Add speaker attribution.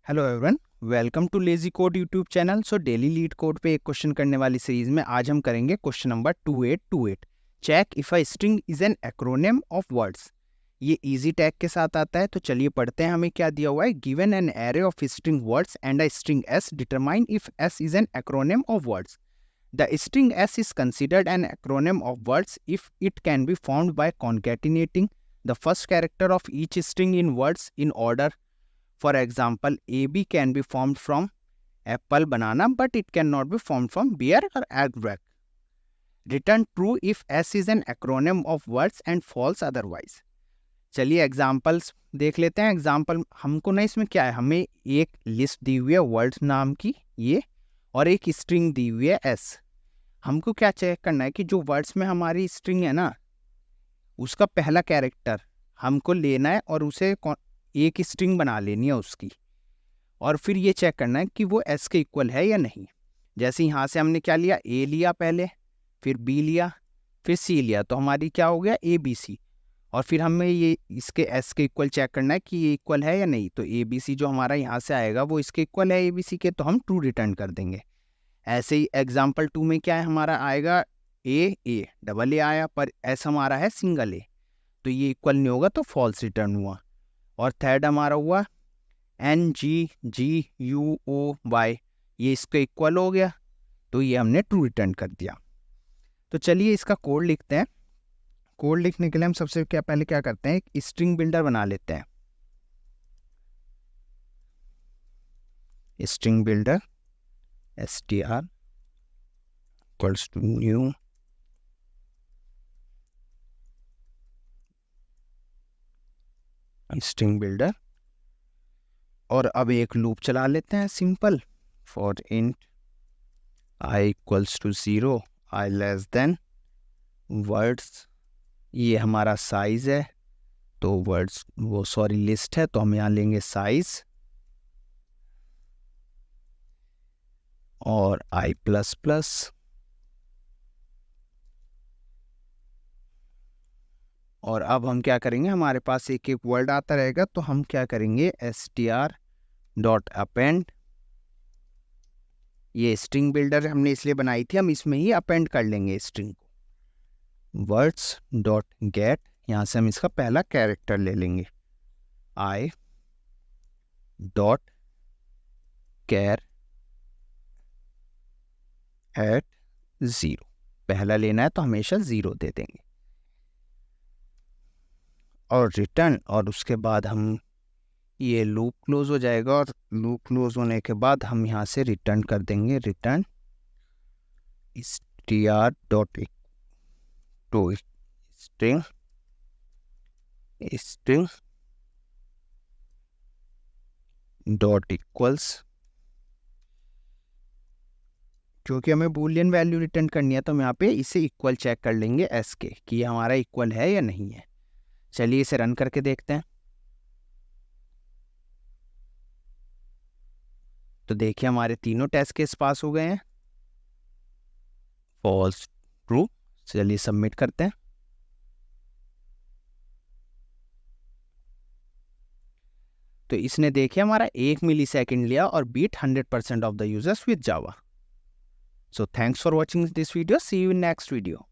Speaker 1: Hello everyone, welcome too lazy code YouTube channel. So daily leet code पे एक question करने वाली series में आज हम करेंगे question number 2828। Check if a string is an acronym of words. ये इजी टैग के साथ आता है, तो चलिए पढ़ते हैं। हमें क्या दिया हुआ है? Given an array of string words and a string s, determine if s is an acronym of words. The string s is considered an acronym of words if it can be formed by concatenating the first character of each string in words in order. For example, AB can be formed from apple, banana, but it cannot be formed from beer or egg. Return true if S is an acronym of words and false otherwise. चलिए examples देख लेते हैं। Example हमको ना इसमें क्या है, हमें एक लिस्ट दी हुई है वर्ड्स नाम की ये, और एक स्ट्रिंग दी हुई है S। हमको क्या चेक करना है कि जो वर्ड्स में हमारी स्ट्रिंग है ना, उसका पहला कैरेक्टर हमको लेना है और उसे एक स्ट्रिंग बना लेनी है उसकी, और फिर ये चेक करना है कि वो एस के इक्वल है या नहीं। जैसे यहाँ से हमने क्या लिया, ए लिया पहले, फिर बी लिया, फिर सी लिया, तो हमारी क्या हो गया, ए बी सी। और फिर हमें ये इसके एस के इक्वल चेक करना है कि ये इक्वल है या नहीं। तो ए बी सी जो हमारा यहाँ से आएगा वो इसके इक्वल है ए बी सी के, तो हम ट्रू रिटर्न कर देंगे। ऐसे ही एग्जाम्पल 2 में क्या है, हमारा आएगा ए ए डबल ए आया, पर एस हमारा है सिंगल ए, तो ये इक्वल नहीं होगा, तो फॉल्स रिटर्न हुआ। और थर्ड हमारा हुआ N G G U O Y, ये इसका इक्वल हो गया, तो ये हमने ट्रू रिटर्न कर दिया। तो चलिए इसका कोड लिखते हैं। कोड लिखने के लिए हम सबसे पहले क्या करते हैं, एक स्ट्रिंग बिल्डर बना लेते हैं। String builder str equals to new string builder, और अब एक लूप चला लेते हैं simple, for int i equals to 0, i less than words, ये हमारा साइज है, तो वर्ड्स वो लिस्ट है, तो हम यहाँ लेंगे साइज, और i प्लस प्लस, और अब हम क्या करेंगे, हमारे पास एक एक वर्ड आता रहेगा, तो हम क्या करेंगे, str डॉट अपेंड, ये स्ट्रिंग बिल्डर हमने इसलिए बनाई थी, हम इसमें ही अपेंड कर लेंगे स्ट्रिंग को। वर्ड्स डॉट गेट, यहाँ से हम इसका पहला कैरेक्टर ले लेंगे, i डॉट कैर एट 0, पहला लेना है तो हमेशा 0 दे देंगे, और रिटर्न, और उसके बाद हम ये लूप क्लोज हो जाएगा, और लूप क्लोज होने के बाद हम यहाँ से रिटर्न कर देंगे, return str dot to string string dot equals, क्योंकि हमें बूलियन वैल्यू रिटर्न करनी है, तो हम यहाँ पे इसे इक्वल चेक कर लेंगे एस के, कि ये हमारा इक्वल है या नहीं है। चलिए इसे रन करके देखते हैं। तो देखिए हमारे तीनों टेस्ट केस पास हो गए हैं, फॉल्स ट्रू। चलिए सबमिट करते हैं। तो इसने देखिए हमारा 1 मिलीसेकंड लिया और beat 100% of the users with Java. So thanks for watching this video. See you in next video.